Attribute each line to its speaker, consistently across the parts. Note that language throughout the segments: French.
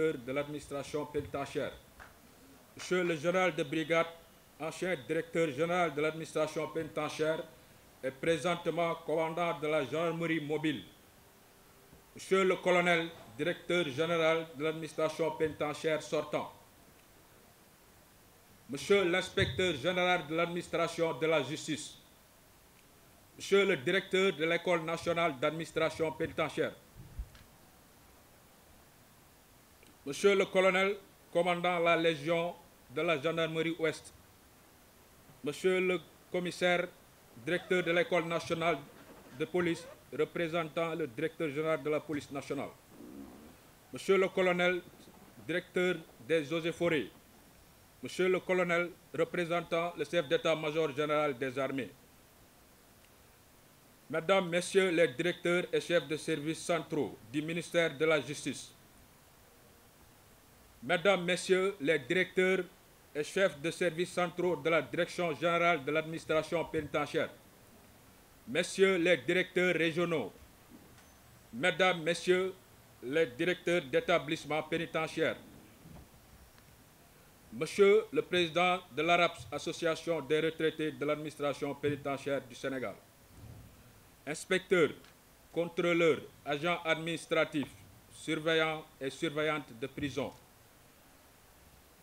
Speaker 1: directeur de l'administration pénitentiaire, Monsieur le général de brigade, ancien directeur général de l'administration pénitentiaire et présentement commandant de la gendarmerie mobile, Monsieur le colonel, directeur général de l'administration pénitentiaire sortant, Monsieur l'inspecteur général de l'administration de la justice, Monsieur le directeur de l'École nationale d'administration pénitentiaire, Monsieur le colonel, commandant la Légion de la gendarmerie ouest, Monsieur le commissaire, directeur de l'École nationale de police, représentant le directeur général de la police nationale, Monsieur le colonel, directeur des eaux et forêts, Monsieur le colonel, représentant le chef d'état-major général des armées, Mesdames, Messieurs les directeurs et chefs de services centraux du ministère de la Justice, Mesdames, Messieurs les directeurs et chefs de services centraux de la Direction générale de l'administration pénitentiaire, Messieurs les directeurs régionaux, Mesdames, Messieurs les directeurs d'établissements pénitentiaires, Monsieur le Président de l'ARAPS, Association des retraités de l'administration pénitentiaire du Sénégal, inspecteurs, contrôleurs, agents administratifs, surveillants et surveillantes de prison,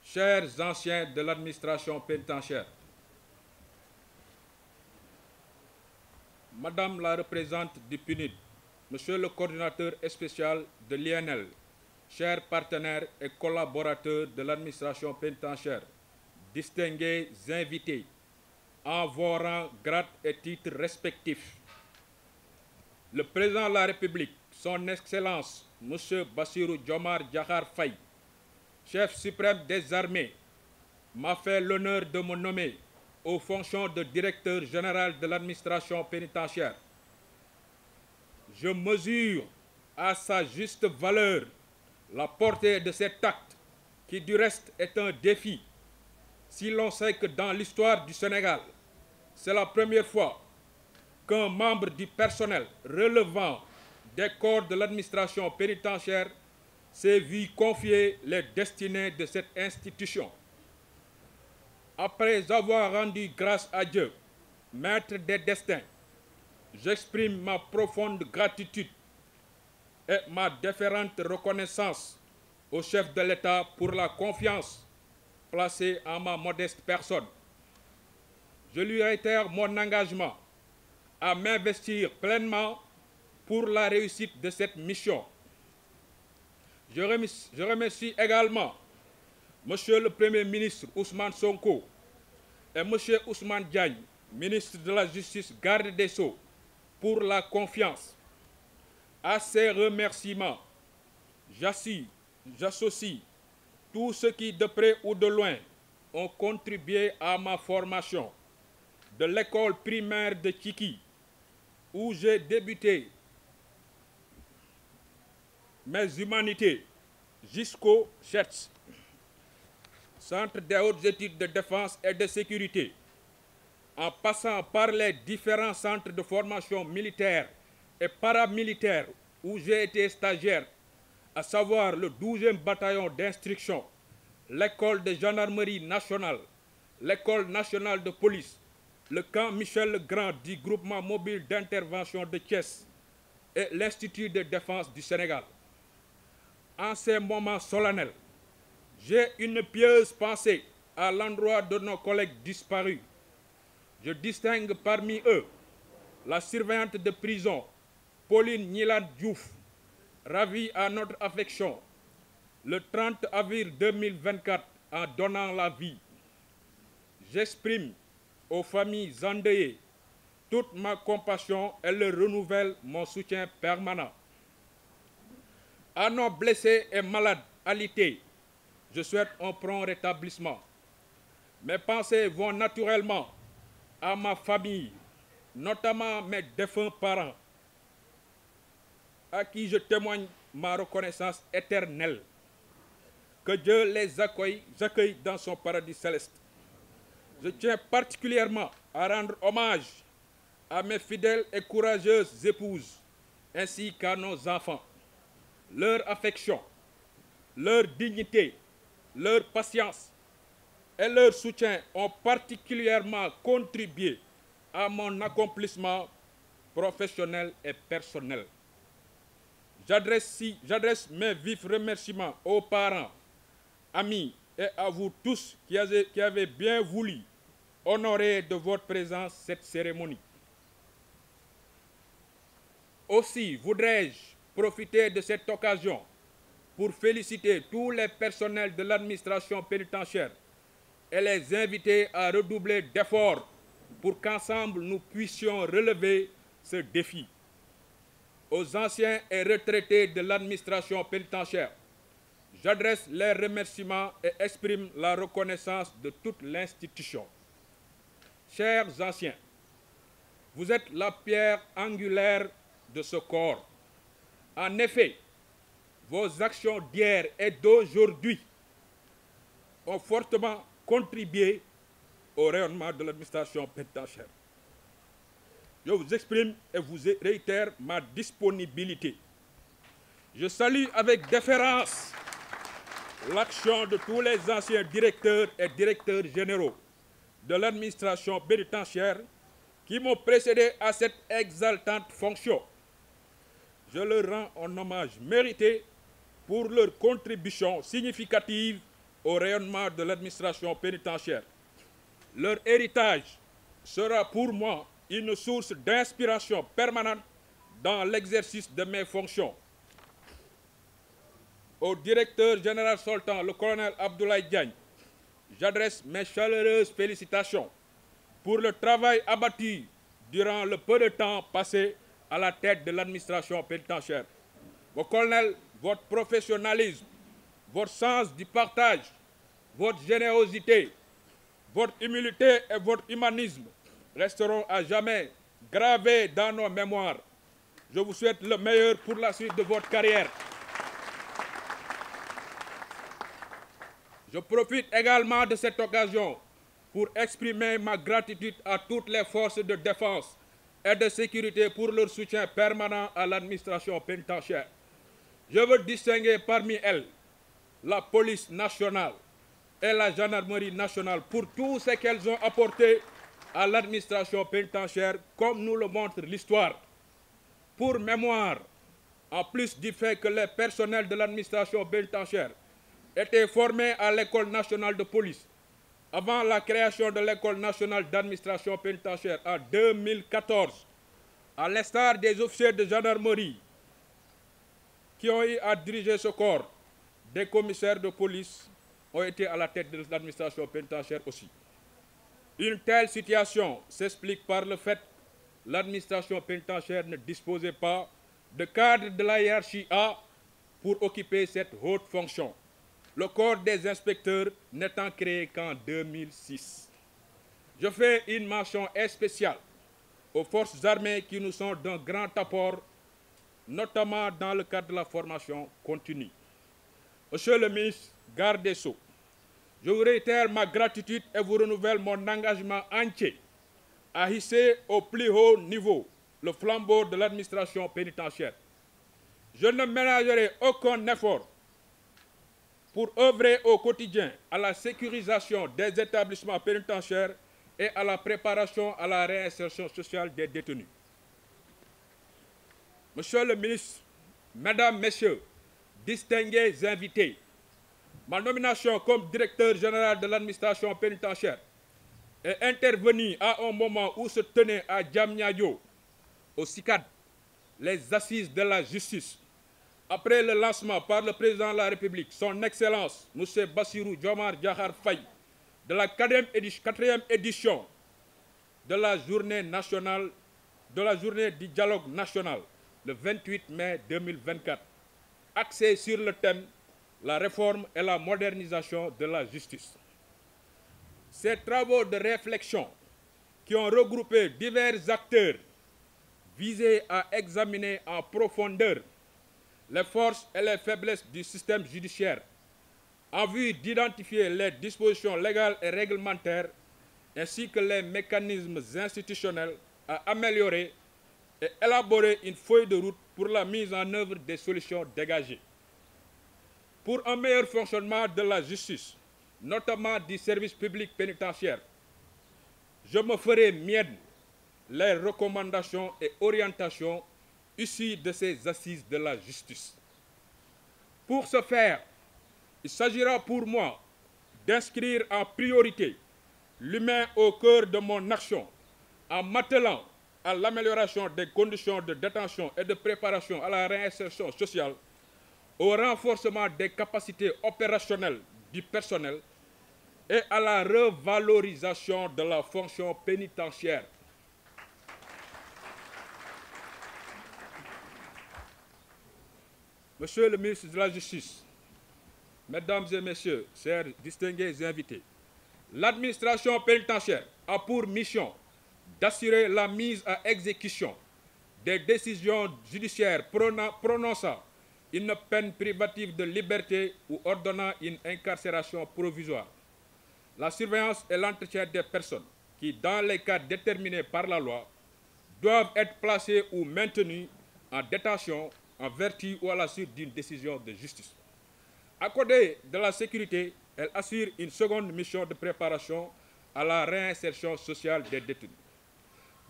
Speaker 1: chers anciens de l'administration pénitentiaire, Madame la représentante du PNUD, Monsieur le coordinateur spécial de l'INL, chers partenaires et collaborateurs de l'administration pénitentiaire, distingués invités, en vos rangs, grades et titres respectifs, le président de la République, son Excellence, M. Bassirou Diomaye Diakhar Faye, chef suprême des armées, m'a fait l'honneur de me nommer aux fonctions de directeur général de l'administration pénitentiaire. Je mesure à sa juste valeur la portée de cet acte, qui du reste est un défi, si l'on sait que dans l'histoire du Sénégal, c'est la première fois qu'un membre du personnel relevant des corps de l'administration pénitentiaire s'est vu confier les destinées de cette institution. Après avoir rendu grâce à Dieu, maître des destins, j'exprime ma profonde gratitude et ma déférente reconnaissance au chef de l'État pour la confiance placée en ma modeste personne. Je lui réitère mon engagement à m'investir pleinement pour la réussite de cette mission. Je remercie également Monsieur le Premier ministre Ousmane Sonko et Monsieur Ousmane Diagne, ministre de la Justice, garde des Sceaux, pour la confiance. À ces remerciements, j'associe tous ceux qui, de près ou de loin, ont contribué à ma formation, de l'école primaire de Tchiki, où j'ai débuté mes humanités, jusqu'au CHETS, Centre des hautes études de défense et de sécurité, en passant par les différents centres de formation militaire et paramilitaire où j'ai été stagiaire, à savoir le 12e bataillon d'instruction, l'école de gendarmerie nationale, l'école nationale de police, le camp Michel Legrand du groupement mobile d'intervention de Thiès et l'Institut de défense du Sénégal. En ces moments solennels, j'ai une pieuse pensée à l'endroit de nos collègues disparus. Je distingue parmi eux la surveillante de prison, Pauline Nilan Diouf, ravie à notre affection le 30 avril 2024 en donnant la vie. J'exprime aux familles endeuillées toute ma compassion et leur renouvelle mon soutien permanent. À nos blessés et malades alités, je souhaite un prompt rétablissement. Mes pensées vont naturellement à ma famille, notamment mes défunts parents, à qui je témoigne ma reconnaissance éternelle. Que Dieu les accueille dans son paradis céleste. Je tiens particulièrement à rendre hommage à mes fidèles et courageuses épouses, ainsi qu'à nos enfants. Leur affection, leur dignité, leur patience et leur soutien ont particulièrement contribué à mon accomplissement professionnel et personnel. J'adresse mes vifs remerciements aux parents, amis et à vous tous qui avez bien voulu honorer de votre présence cette cérémonie. Aussi voudrais-je profiter de cette occasion pour féliciter tous les personnels de l'administration pénitentiaire et les inviter à redoubler d'efforts pour qu'ensemble nous puissions relever ce défi. Aux anciens et retraités de l'administration pénitentiaire, j'adresse les remerciements et exprime la reconnaissance de toute l'institution. Chers anciens, vous êtes la pierre angulaire de ce corps. En effet, vos actions d'hier et d'aujourd'hui ont fortement contribué au rayonnement de l'administration pénitentiaire. Je vous exprime et vous réitère ma disponibilité. Je salue avec déférence l'action de tous les anciens directeurs et directeurs généraux de l'administration pénitentiaire qui m'ont précédé à cette exaltante fonction. Je leur rends un hommage mérité pour leur contribution significative au rayonnement de l'administration pénitentiaire. Leur héritage sera pour moi une source d'inspiration permanente dans l'exercice de mes fonctions. Au directeur général sortant, le colonel Abdoulaye Diagne, j'adresse mes chaleureuses félicitations pour le travail abattu durant le peu de temps passé à la tête de l'administration pénitentiaire. Mon colonel, votre professionnalisme, votre sens du partage, votre générosité, votre humilité et votre humanisme resteront à jamais gravés dans nos mémoires. Je vous souhaite le meilleur pour la suite de votre carrière. Je profite également de cette occasion pour exprimer ma gratitude à toutes les forces de défense et de sécurité pour leur soutien permanent à l'administration pénitentiaire. Je veux distinguer parmi elles la police nationale et la gendarmerie nationale pour tout ce qu'elles ont apporté à l'administration pénitentiaire, comme nous le montre l'histoire. Pour mémoire, en plus du fait que les personnels de l'administration pénitentiaire étaient formés à l'École nationale de police avant la création de l'École nationale d'administration pénitentiaire en 2014, à l'instar des officiers de gendarmerie qui ont eu à diriger ce corps, des commissaires de police ont été à la tête de l'administration pénitentiaire aussi. Une telle situation s'explique par le fait que l'administration pénitentiaire ne disposait pas de cadre de la hiérarchie A pour occuper cette haute fonction, le corps des inspecteurs n'étant créé qu'en 2006. Je fais une mention spéciale aux forces armées qui nous sont d'un grand apport, notamment dans le cadre de la formation continue. Monsieur le ministre, garde des Sceaux, je vous réitère ma gratitude et vous renouvelle mon engagement entier à hisser au plus haut niveau le flambeau de l'administration pénitentiaire. Je ne ménagerai aucun effort pour œuvrer au quotidien à la sécurisation des établissements pénitentiaires et à la préparation à la réinsertion sociale des détenus. Monsieur le ministre, Mesdames, Messieurs, distingués invités, ma nomination comme directeur général de l'administration pénitentiaire est intervenue à un moment où se tenaient à Diamniadio, au CICAD, les assises de la justice, après le lancement par le président de la République, son Excellence, M. Bassirou Diomaye Diakhar Faye, de la 4e édition de la journée du dialogue national, le 28 mai 2024, axée sur le thème « La réforme et la modernisation de la justice ». Ces travaux de réflexion qui ont regroupé divers acteurs visaient à examiner en profondeur les forces et les faiblesses du système judiciaire en vue d'identifier les dispositions légales et réglementaires ainsi que les mécanismes institutionnels à améliorer et élaborer une feuille de route pour la mise en œuvre des solutions dégagées. pour un meilleur fonctionnement de la justice, notamment du service public pénitentiaire, je me ferai mienne les recommandations et orientations issues de ces assises de la justice. Pour ce faire, il s'agira pour moi d'inscrire en priorité l'humain au cœur de mon action en m'attelant à l'amélioration des conditions de détention et de préparation à la réinsertion sociale, au renforcement des capacités opérationnelles du personnel et à la revalorisation de la fonction pénitentiaire. Monsieur le ministre de la Justice, Mesdames et Messieurs, chers distingués invités, l'administration pénitentiaire a pour mission d'assurer la mise à exécution des décisions judiciaires prononçant une peine privative de liberté ou ordonnant une incarcération provisoire, la surveillance et l'entretien des personnes qui, dans les cas déterminés par la loi, doivent être placées ou maintenues en détention en vertu ou à la suite d'une décision de justice. À côté de la sécurité, elle assure une seconde mission de préparation à la réinsertion sociale des détenus.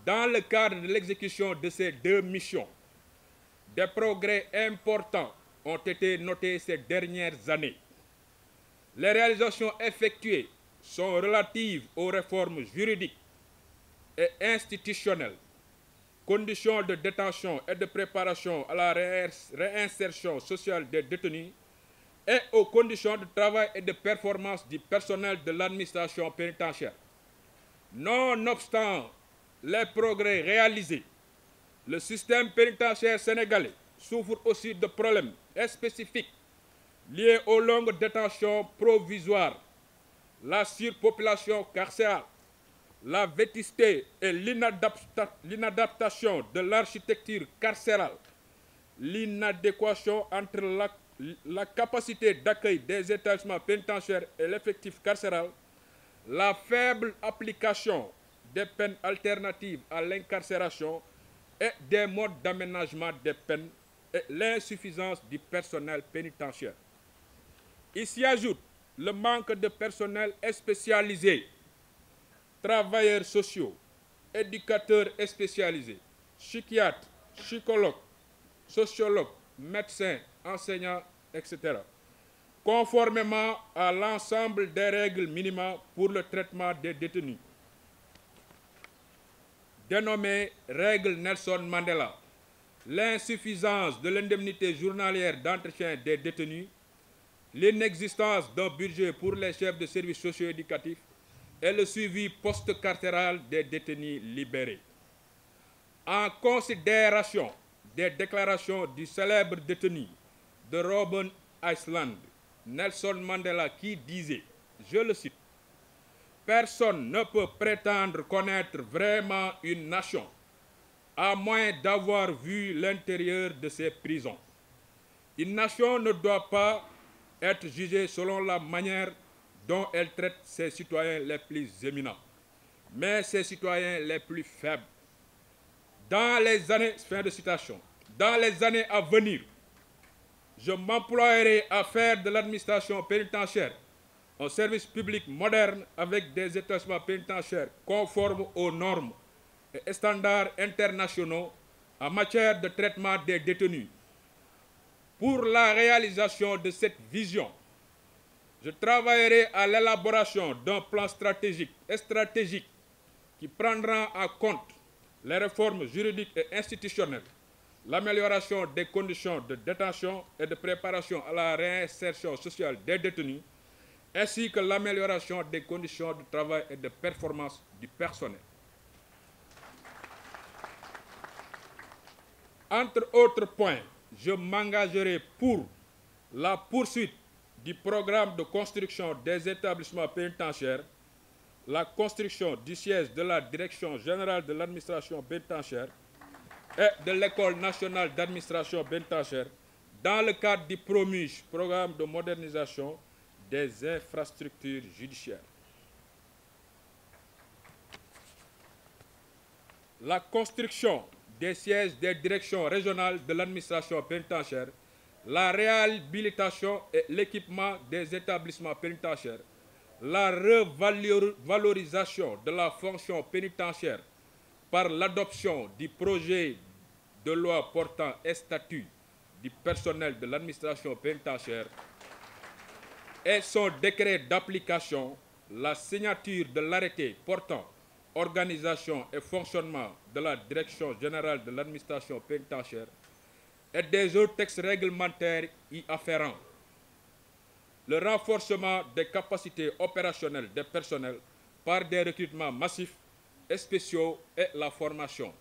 Speaker 1: Dans le cadre de l'exécution de ces deux missions, des progrès importants ont été notés ces dernières années. Les réalisations effectuées sont relatives aux réformes juridiques et institutionnelles, conditions de détention et de préparation à la réinsertion sociale des détenus et aux conditions de travail et de performance du personnel de l'administration pénitentiaire. Nonobstant les progrès réalisés, le système pénitentiaire sénégalais souffre aussi de problèmes spécifiques liés aux longues détentions provisoires, la surpopulation carcérale, la vétusté et l'inadaptation de l'architecture carcérale, l'inadéquation entre la capacité d'accueil des établissements pénitentiaires et l'effectif carcéral, la faible application des peines alternatives à l'incarcération et des modes d'aménagement des peines et l'insuffisance du personnel pénitentiaire. Il s'y ajoute le manque de personnel spécialisé, travailleurs sociaux, éducateurs spécialisés, psychiatres, psychologues, sociologues, médecins, enseignants, etc., conformément à l'ensemble des règles minimales pour le traitement des détenus, dénommées règles Nelson Mandela, l'insuffisance de l'indemnité journalière d'entretien des détenus, l'inexistence d'un budget pour les chefs de services socio-éducatifs et le suivi post-carcéral des détenus libérés. En considération des déclarations du célèbre détenu de Robben Island, Nelson Mandela, qui disait, je le cite, « Personne ne peut prétendre connaître vraiment une nation à moins d'avoir vu l'intérieur de ses prisons. Une nation ne doit pas être jugée selon la manière dont elle traite ses citoyens les plus éminents, mais ses citoyens les plus faibles. Dans les années, fin de citation, dans les années à venir, je m'emploierai à faire de l'administration pénitentiaire un service public moderne avec des établissements pénitentiaires conformes aux normes et standards internationaux en matière de traitement des détenus. Pour la réalisation de cette vision, je travaillerai à l'élaboration d'un plan stratégique qui prendra en compte les réformes juridiques et institutionnelles, l'amélioration des conditions de détention et de préparation à la réinsertion sociale des détenus, ainsi que l'amélioration des conditions de travail et de performance du personnel. Entre autres points, je m'engagerai pour la poursuite du programme de construction des établissements pénitentiaires, la construction du siège de la Direction générale de l'administration pénitentiaire et de l'École nationale d'administration pénitentiaire dans le cadre du PROMUGE, programme de modernisation des infrastructures judiciaires. La construction des sièges des directions régionales de l'administration pénitentiaire la réhabilitation et l'équipement des établissements pénitentiaires, la revalorisation de la fonction pénitentiaire par l'adoption du projet de loi portant statut du personnel de l'administration pénitentiaire et son décret d'application, la signature de l'arrêté portant organisation et fonctionnement de la Direction générale de l'administration pénitentiaire et des autres textes réglementaires y afférents, le renforcement des capacités opérationnelles des personnels par des recrutements massifs et spéciaux et la formation,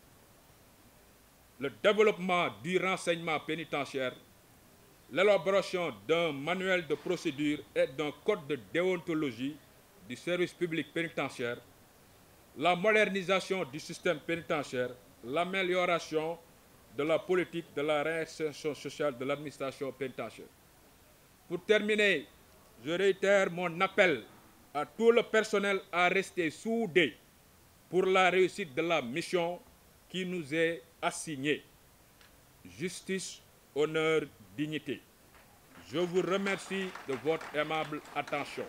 Speaker 1: le développement du renseignement pénitentiaire, l'élaboration d'un manuel de procédure et d'un code de déontologie du service public pénitentiaire, la modernisation du système pénitentiaire, l'amélioration de la politique de la réinsertion sociale de l'administration pénitentiaire. Pour terminer, je réitère mon appel à tout le personnel à rester soudé pour la réussite de la mission qui nous est assignée. Justice, honneur, dignité. Je vous remercie de votre aimable attention.